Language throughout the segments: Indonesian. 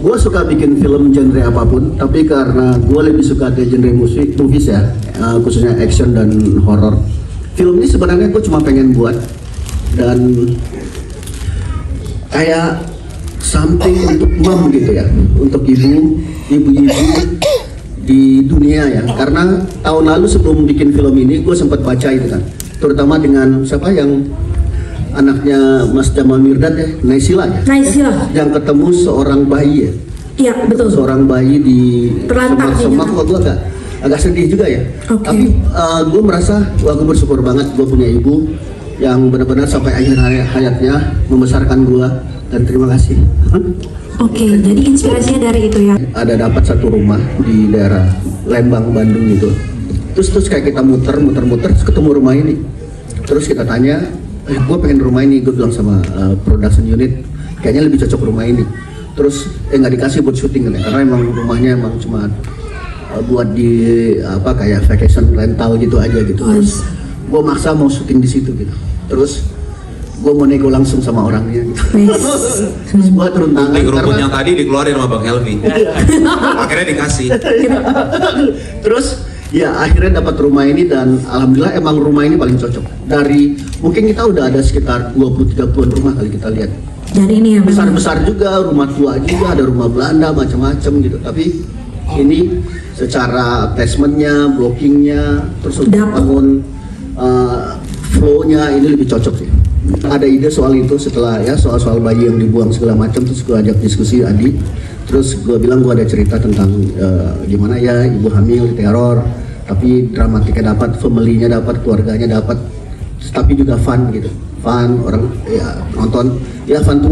Gue suka bikin film genre apapun, tapi karena gue lebih suka ke genre movies ya, khususnya action dan horror. Film ini sebenarnya gue cuma pengen buat dan kayak something untuk mom gitu ya, untuk ibu-ibu di dunia ya. Karena tahun lalu sebelum bikin film ini gue sempat baca itu kan, terutama dengan siapa yang anaknya Mas Jamal Mirdad ya, Naysila ya. Naysila. Yang ketemu seorang bayi ya. Iya betul. Seorang bayi di semak-semak, kok gue agak sedih juga ya. Okay. Tapi gue merasa gue bersyukur banget gue punya ibu yang benar-benar sampai akhir hayatnya membesarkan gue, dan terima kasih. Oke, jadi inspirasinya dari itu ya. Ada dapat satu rumah di daerah Lembang, Bandung gitu. Terus kayak kita muter terus ketemu rumah ini. Terus kita tanya, gue pengen rumah ini, gue bilang sama production unit, kayaknya lebih cocok rumah ini. Terus nggak dikasih buat syuting kan ya, karena emang rumahnya emang cuma buat di apa kayak vacation rental gitu aja gitu. Terus gue maksa mau syuting di situ gitu. Terus gue mau nego langsung sama orangnya gitu. Terus gue turun tangan. Rumput yang tadi dikeluarin sama Bang Helvi. Akhirnya dikasih. Terus ya akhirnya dapat rumah ini, dan alhamdulillah emang rumah ini paling cocok. Dari mungkin kita udah ada sekitar 20-30 rumah kali kita lihat. Dari ini ya besar-besar juga, rumah tua juga, ada rumah Belanda macam-macam gitu. Tapi ini secara placementnya, blockingnya, terus untuk bangun flow-nya ini lebih cocok sih. Ada ide soal itu setelah ya soal bayi yang dibuang segala macam, terus gue ajak diskusi Adi. Terus gue bilang gue ada cerita tentang gimana ya ibu hamil diteror, tapi dramatiknya dapat, family-nya dapat, keluarganya dapat, tapi juga fun gitu, fun orang ya nonton ya fun to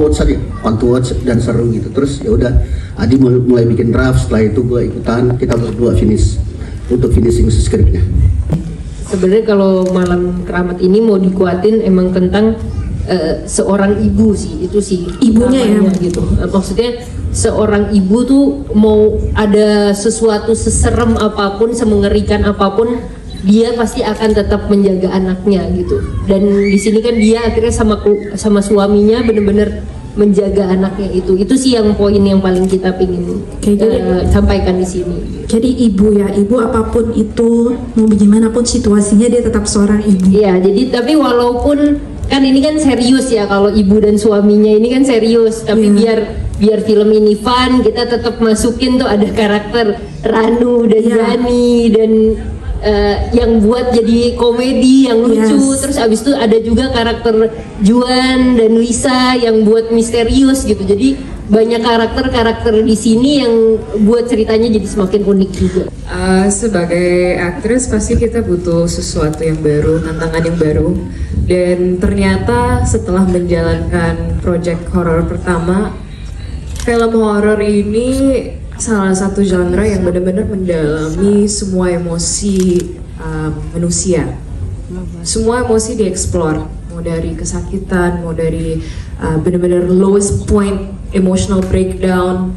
watch dan seru gitu. Terus ya udah Adi mulai bikin draft, setelah itu gue ikutan, kita berdua finish untuk finishing skripnya. Sebenarnya kalau Malam Keramat ini mau dikuatin emang tentang seorang ibu sih, itu sih ibunya ya gitu. Maksudnya seorang ibu tuh mau ada sesuatu seserem apapun, semengerikan apapun, dia pasti akan tetap menjaga anaknya gitu. Dan di sini kan dia akhirnya sama suaminya bener-bener menjaga anaknya itu. Itu sih yang poin yang paling kita pingin sampaikan di sini. Jadi ibu ya, ibu apapun itu, mau bagaimanapun situasinya dia tetap seorang ibu. Iya, jadi tapi walaupun kan ini kan serius ya, kalau ibu dan suaminya ini kan serius, tapi biar film ini fun, kita tetap masukin tuh ada karakter Ranu dan Yani dan yang buat jadi komedi yang lucu. Terus abis itu ada juga karakter Juan dan Lisa yang buat misterius gitu. Jadi banyak karakter di sini yang buat ceritanya jadi semakin unik juga. Sebagai aktris pasti kita butuh sesuatu yang baru, tantangan yang baru. Dan ternyata setelah menjalankan project horor pertama, film horor ini salah satu genre yang benar-benar mendalami semua emosi manusia. Semua emosi dieksplor, mau dari kesakitan, mau dari benar-benar lowest point, emotional breakdown,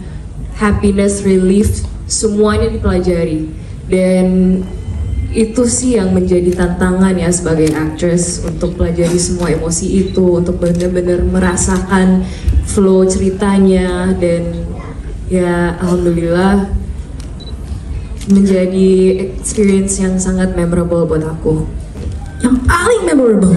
happiness, relief, semuanya dipelajari. Dan itu sih yang menjadi tantangan ya sebagai actress, untuk pelajari semua emosi itu, untuk benar-benar merasakan flow ceritanya. Dan ya alhamdulillah menjadi experience yang sangat memorable buat aku. Yang paling memorable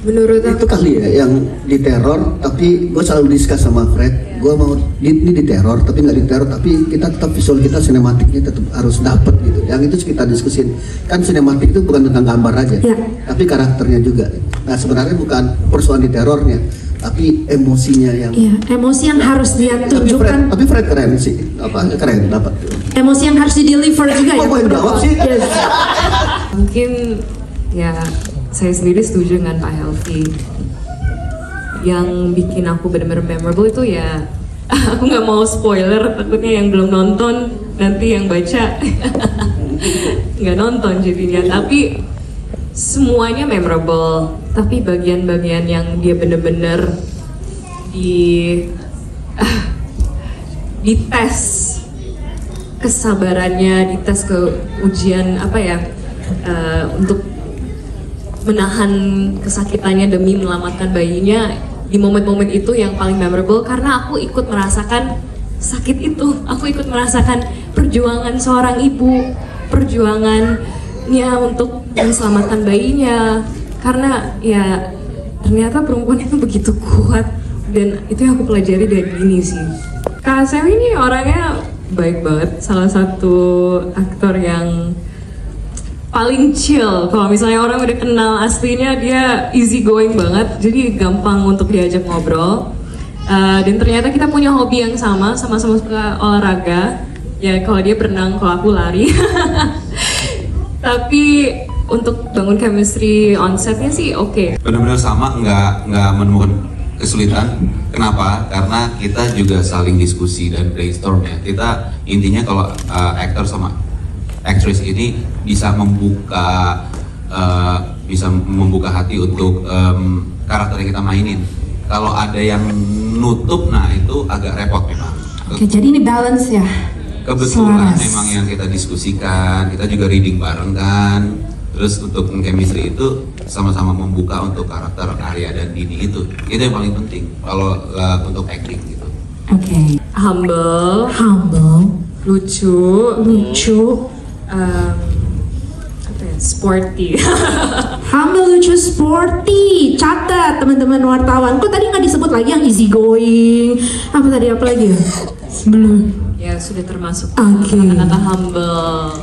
menurut aku itu kali ya, yang diteror, tapi gue selalu discuss sama Fred, gue mau ini diteror tapi nggak diteror, tapi kita tetap visual kita, sinematiknya tetap harus dapet gitu. Yang itu kita diskusin, kan sinematik itu bukan tentang gambar aja, tapi karakternya juga. Nah sebenarnya bukan persoalan di terornya, tapi emosinya yang emosi yang harus dia tunjukkan. Tapi Fred keren sih, keren dapat. Emosi yang harus di deliver juga ya. Kok jawab sih? Mungkin ya saya sendiri setuju dengan Pak Helvi. Yang bikin aku benar-benar memorable itu ya, aku nggak mau spoiler, takutnya yang belum nonton nanti yang baca nggak nonton jadinya. Tapi semuanya memorable, tapi bagian-bagian yang dia benar-benar dites kesabarannya, dites ke ujian apa ya, untuk menahan kesakitannya demi menyelamatkan bayinya, di momen-momen itu yang paling memorable karena aku ikut merasakan sakit itu, aku ikut merasakan perjuangan seorang ibu, perjuangannya untuk menyelamatkan bayinya, karena ya ternyata perempuan itu begitu kuat, dan itu yang aku pelajari dari ini sih. Kak Sam ini orangnya baik banget, salah satu aktor yang paling chill. Kalau misalnya orang udah kenal aslinya, dia easy going banget, jadi gampang untuk diajak ngobrol. Dan ternyata kita punya hobi yang sama-sama suka olahraga. Ya kalau dia berenang, kalau aku lari. Tapi untuk bangun chemistry on setnya sih oke. Benar-benar sama, nggak menemukan kesulitan. Kenapa? Karena kita juga saling diskusi dan brainstorm ya. Kita intinya kalau aktor sama aktris ini bisa membuka hati untuk karakter yang kita mainin. Kalau ada yang nutup, nah itu agak repot memang. Oke, jadi ini balance ya. Kebetulan Selaras. memang yang kita diskusikan, kita juga reading bareng kan. Terus untuk chemistry itu sama-sama membuka untuk karakter Arya dan Dini itu yang paling penting kalau untuk acting gitu. Oke. Humble, Lucu. apa ya, sporty. Humble, lucu, sporty. Catat teman-teman wartawan. Kok tadi nggak disebut lagi yang easy going? Apa lagi ya? Belum. Ya sudah termasuk Oke. kata-kata humble.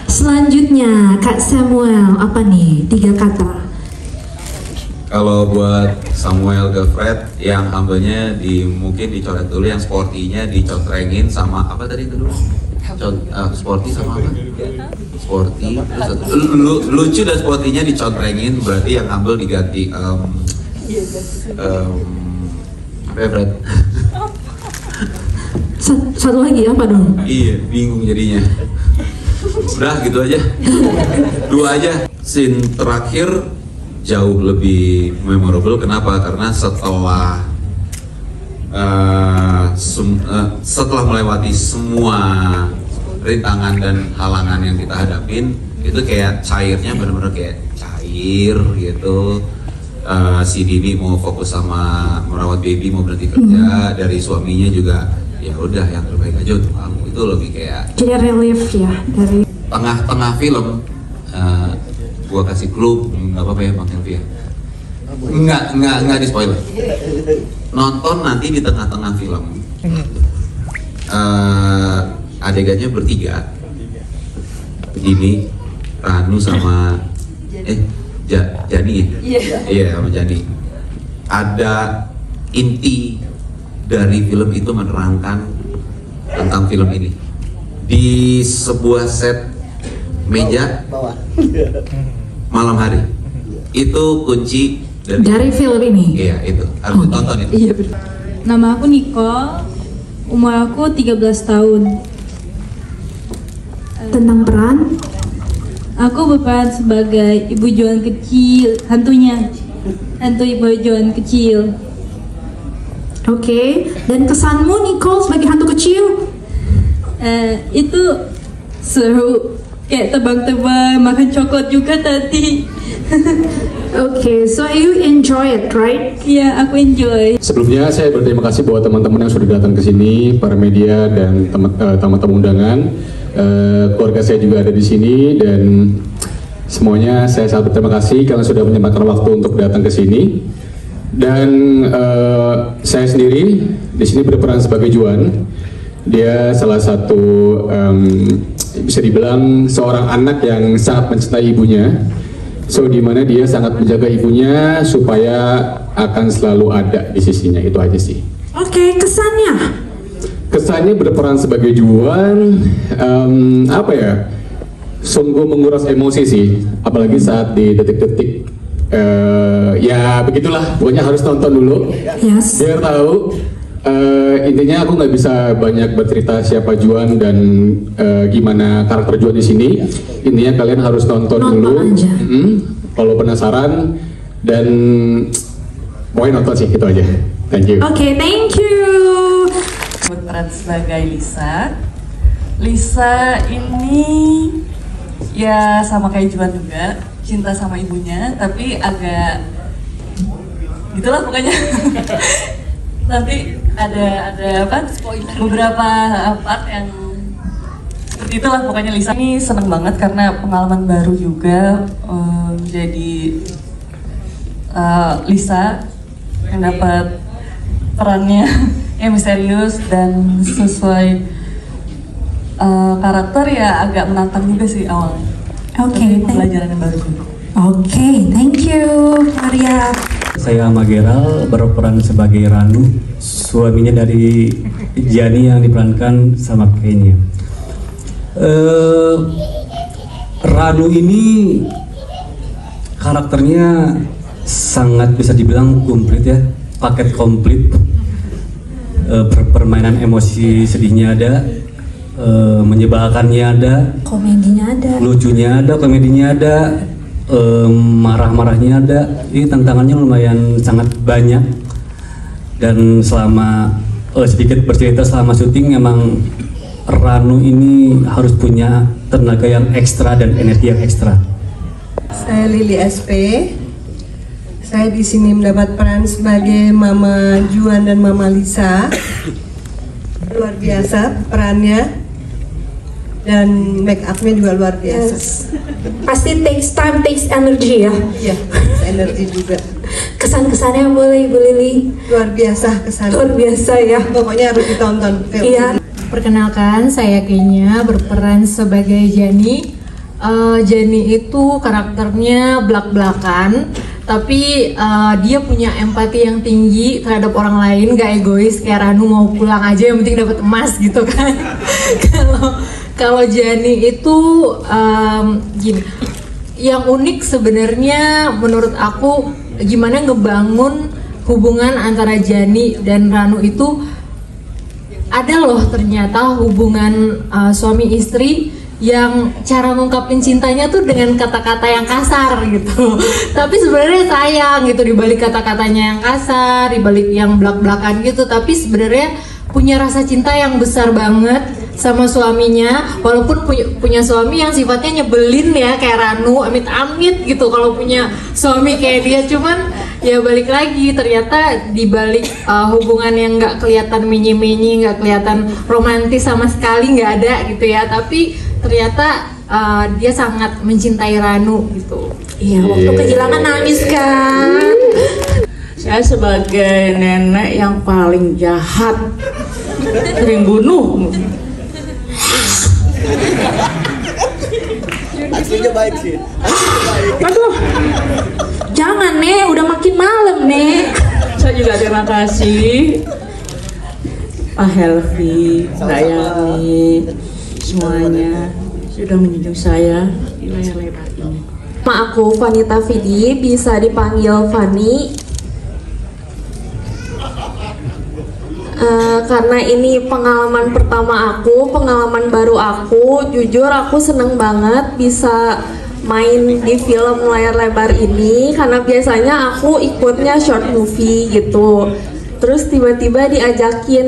Selanjutnya Kak Samuel, apa nih 3 kata? Kalau buat Samuel Gafret, yang humble-nya mungkin dicoret dulu, yang sporty-nya dicotrengin sama apa tadi itu dulu? Sporty sama apa? Sporty, terus lucu dan sporty-nya dicotrengin, berarti yang humble diganti apa ya, Fred? Satu lagi apa dong? Iya, bingung jadinya. Udah gitu aja. 2 aja. Scene terakhir jauh lebih memorable. Kenapa? Karena setelah melewati semua rintangan dan halangan yang kita hadapin, itu kayak cairnya benar-benar kayak cair gitu. Si Dini mau fokus sama merawat baby, mau berhenti kerja, dari suaminya juga ya udah yang terbaik aja untuk kamu. Itu lebih kayak Jadi relief ya dari tengah-tengah film. Gua kasih clue, nggak apa-apa ya Bang Helvi ya? Nggak di spoiler. Nonton nanti di tengah-tengah film. Adegannya bertiga, Dini, Ranu sama Jani ya? Iya sama Jani. Ada inti dari film itu menerangkan tentang film ini di sebuah set meja malam hari. Itu kunci dari film ini. Iya itu harus ditonton itu. Iya. Nama aku Nicole, umur aku 13 tahun. Tentang peran Aku berperan sebagai ibu jualan kecil, hantu ibu jualan kecil. Oke. Dan kesanmu Nicole sebagai hantu kecil? Itu seru, kayak tebang-tebang, makan coklat juga tadi. Oke, so you enjoy it, right? Iya, aku enjoy. Sebelumnya saya berterima kasih buat teman-teman yang sudah datang ke sini, para media dan tamu-tamu undangan. Keluarga saya juga ada di sini dan semuanya saya sangat berterima kasih karena sudah menyempatkan waktu untuk datang ke sini. Dan saya sendiri di sini berperan sebagai Juan. Dia salah satu bisa dibilang seorang anak yang sangat mencintai ibunya. So di mana dia sangat menjaga ibunya supaya akan selalu ada di sisinya. Itu aja sih. Oke, kesannya? Kesannya berperan sebagai Juan, apa ya, sungguh menguras emosi sih, apalagi saat di detik-detik, ya begitulah, pokoknya harus nonton dulu, Yes. biar tahu. Intinya aku nggak bisa banyak bercerita siapa Juan dan gimana karakter Juan di sini. Intinya kalian harus nonton dulu, aja. Kalau penasaran dan pokoknya nonton sih, itu aja. Thank you. Oke, thank you. Berperan sebagai Lisa. Lisa ini ya sama kayak Juan juga, cinta sama ibunya, tapi agak gitulah pokoknya. Nanti ada apa beberapa part yang seperti itulah pokoknya. Lisa ini seneng banget karena pengalaman baru juga, jadi Lisa yang dapat perannya yang misterius dan sesuai karakter, ya agak menantang juga sih awalnya. Oke, pelajaran yang baru. Oke, thank you Maria. Saya Mageral berperan sebagai Ranu, suaminya dari Jani yang diperankan sama Kenya. Ranu ini karakternya sangat bisa dibilang komplit ya, paket komplit. Permainan emosi sedihnya ada, menyebalkannya ada, Komedinya ada. lucunya ada, komedinya ada, marah-marahnya ada. Ini tantangannya lumayan sangat banyak. Dan selama sedikit bercerita, selama syuting memang Ranu ini harus punya tenaga yang ekstra dan energi yang ekstra. Saya Lili SP. Saya di sini mendapat peran sebagai Mama Juan dan Mama Lisa. Luar biasa perannya, dan make upnya juga luar biasa. Pasti takes time, takes energy ya. Iya, energi juga. Kesan-kesannya boleh Ibu Lili. Luar biasa kesan. Luar biasa ya. Pokoknya harus ditonton. Iya. Perkenalkan, saya Kenya berperan sebagai Jani. Jani itu karakternya belak-belakan, tapi dia punya empati yang tinggi terhadap orang lain, gak egois kayak Ranu, mau pulang aja yang penting dapat emas gitu kan. Kalau Jani itu gini, yang unik sebenarnya menurut aku gimana ngebangun hubungan antara Jani dan Ranu itu. Ada loh ternyata hubungan suami istri yang cara ngungkapin cintanya tuh dengan kata-kata yang kasar gitu. Tapi sebenarnya sayang gitu, dibalik kata-katanya yang kasar, dibalik yang belak-belakan gitu, tapi sebenarnya punya rasa cinta yang besar banget sama suaminya. Walaupun punya suami yang sifatnya nyebelin ya kayak Ranu, amit-amit gitu kalau punya suami kayak dia. Cuman ya balik lagi, ternyata dibalik hubungan yang nggak kelihatan menye-menye, nggak kelihatan romantis sama sekali, nggak ada gitu ya, tapi ternyata dia sangat mencintai Ranu gitu. Iya, waktu kehilangan nangis kan. Saya sebagai nenek yang paling jahat, sering bunuh. Aslinya baik sih. Aduh, jangan Nek, udah makin malam Nek. Saya juga terima kasih Pak Helvi, Mbak Yani, semuanya sudah menjunjung saya di layar lebar ini. Nama aku Vanita Vidi, bisa dipanggil Fani. Karena ini pengalaman pertama aku, pengalaman baru aku, jujur aku seneng banget bisa main di film layar lebar ini, karena biasanya aku ikutnya short movie gitu. Terus tiba-tiba diajakin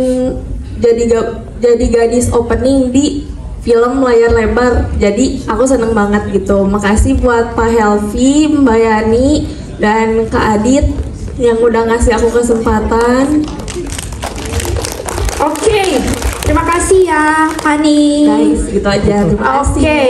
jadi gadis opening di film layar lebar, jadi aku seneng banget gitu. Makasih buat Pak Helvi, Mbak Yani, dan Kak Adit yang udah ngasih aku kesempatan. Oke, terima kasih ya Fani. Guys, gitu aja. Terima kasih. Oke,